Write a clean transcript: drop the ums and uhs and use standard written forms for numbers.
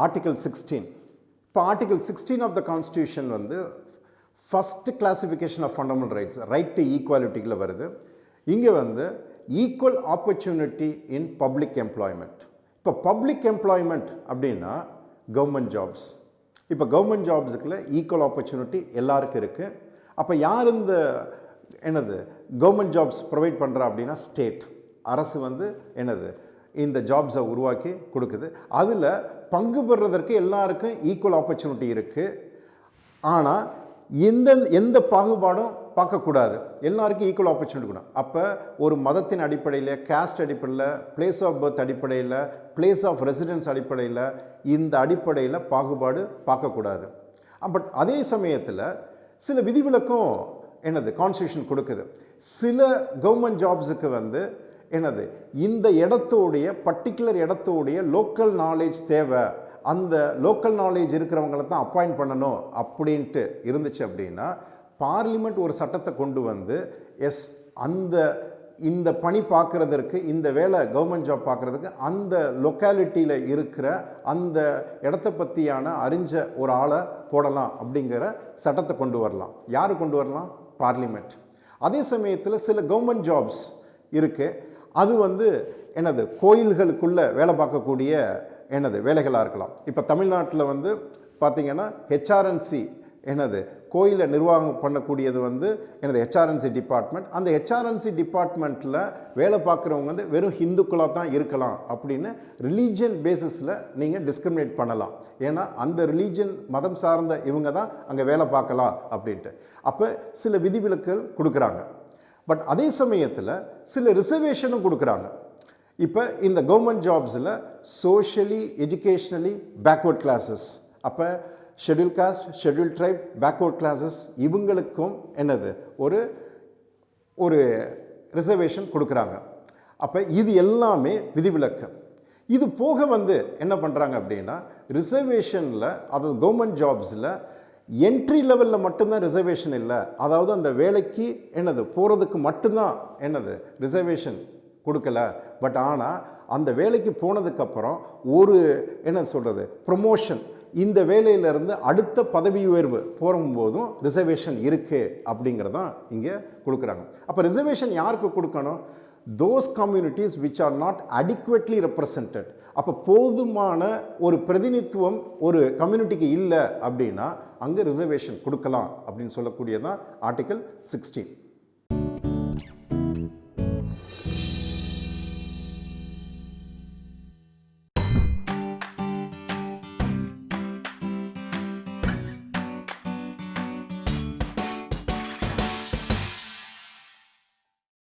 Article 16. இப்போ article 16 of the constitution வந்து first classification of fundamental rights, right to ஈக்குவாலிட்டியில் வருது. இங்கே வந்து equal opportunity in public employment. இப்போ பப்ளிக் எம்ப்ளாய்மெண்ட் அப்படின்னா கவர்மெண்ட் ஜாப்ஸ். இப்போ கவர்மெண்ட் ஜாப்ஸுக்குள்ள ஈக்குவல் ஆப்பர்ச்சுனிட்டி எல்லாருக்கும் இருக்குது. அப்போ யார் இந்த கவர்மெண்ட் ஜாப்ஸ் ப்ரொவைட் பண்ணுறா அப்படின்னா ஸ்டேட், அரசு வந்து இந்த ஜாப்ஸை உருவாக்கி கொடுக்குது. அதில் பங்கு பெறுறதற்கு எல்லாருக்கும் ஈக்குவல் ஆப்பர்ச்சுனிட்டி இருக்குது. ஆனால் எந்த பாகுபாடும் பார்க்கக்கூடாது, எல்லாருக்கும் ஈக்குவல் ஆப்பர்ச்சுனிட்டி கொடுக்கும். அப்போ ஒரு மதத்தின் அடிப்படையில், கேஸ்ட் அடிப்படையில், பிளேஸ் ஆஃப் பர்த் அடிப்படையில், பிளேஸ் ஆஃப் ரெசிடென்ஸ் அடிப்படையில், இந்த அடிப்படையில் பாகுபாடு பார்க்கக்கூடாது. பட் அதே சமயத்தில் சில விதிவிலக்கும் கான்ஸ்டியூஷன் கொடுக்குது. சில கவர்மெண்ட் ஜாப்ஸுக்கு வந்து இந்த இடத்தோடைய பர்டிகுலர் இடத்தோடைய லோக்கல் நாலேஜ் தேவை, அந்த லோக்கல் நாலேஜ் இருக்கிறவங்கள தான் அப்பாயிண்ட் பண்ணணும் அப்படின்ட்டு இருந்துச்சு அப்படின்னா பார்லிமெண்ட் ஒரு சட்டத்தை கொண்டு வந்து இந்த பணி பார்க்குறதற்கு, இந்த வேலை கவர்மெண்ட் ஜாப் பார்க்குறதுக்கு அந்த லொக்காலிட்டியில் இருக்கிற அந்த இடத்த பற்றியான அறிஞ்ச ஒரு ஆளை போடலாம் அப்படிங்கிற சட்டத்தை கொண்டு வரலாம். யார் கொண்டு வரலாம்? பார்லிமெண்ட். அதே சமயத்தில் சில கவர்மெண்ட் ஜாப்ஸ் இருக்குது, அது வந்து கோயில்களுக்குள்ளே வேலை பார்க்கக்கூடிய வேலைகளாக இருக்கலாம். இப்போ தமிழ்நாட்டில் வந்து பார்த்திங்கன்னா ஹெச்ஆர்என்சி கோயிலை நிர்வாகம் பண்ணக்கூடியது வந்து ஹெச்ஆர்என்சி டிபார்ட்மெண்ட். அந்த ஹெச்ஆர்என்சி டிபார்ட்மெண்ட்டில் வேலை பார்க்குறவங்க வந்து வெறும் ஹிந்துக்களாக தான் இருக்கலாம் அப்படின்னு ரிலீஜியன் பேசிஸில் நீங்கள் டிஸ்கிரிமினேட் பண்ணலாம். ஏன்னா அந்த ரிலீஜியன் மதம் சார்ந்த இவங்க தான் அங்கே வேலை பார்க்கலாம் அப்படின்ட்டு. அப்போ சில விதிவிலக்குகள் கொடுக்குறாங்க. பட் அதே சமயத்தில் சில ரிசர்வேஷனும் கொடுக்குறாங்க. இப்போ இந்த கவர்மெண்ட் ஜாப்ஸில் சோஷியலி எஜுகேஷ்னலி பேக்வர்ட் கிளாஸஸ், அப்போ schedule caste, schedule tribe, backward classes, இவங்களுக்கும் ஒரு ரிசர்வேஷன் கொடுக்குறாங்க. அப்போ இது எல்லாமே விதிவிலக்கு. இது போக வந்து என்ன பண்ணுறாங்க அப்படின்னா ரிசர்வேஷனில், அதாவது கவர்மெண்ட் ஜாப்ஸில் என்ட்ரி லெவலில் மட்டும்தான் ரிசர்வேஷன் இல்லை, அதாவது அந்த வேலைக்கு போகிறதுக்கு மட்டும்தான் ரிசர்வேஷன் கொடுக்கல. பட் ஆனால் அந்த வேலைக்கு போனதுக்கப்புறம் ஒரு ப்ரொமோஷன், இந்த வேலையிலிருந்து அடுத்த பதவி உயர்வு போகும்போதும் ரிசர்வேஷன் இருக்குது அப்படிங்கிறதான் இங்கே கொடுக்குறாங்க. அப்போ ரிசர்வேஷன் யாருக்கு கொடுக்கணும்? Those communities which are not அடிக்குவேட்லி represented. அப்போ போதுமான ஒரு பிரதிநிதித்துவம் ஒரு கம்யூனிட்டிக்கு இல்லை அப்படின்னா அங்கே ரிசர்வேஷன் கொடுக்கலாம் அப்படின்னு சொல்லக்கூடியதான் ஆர்டிகல் 16.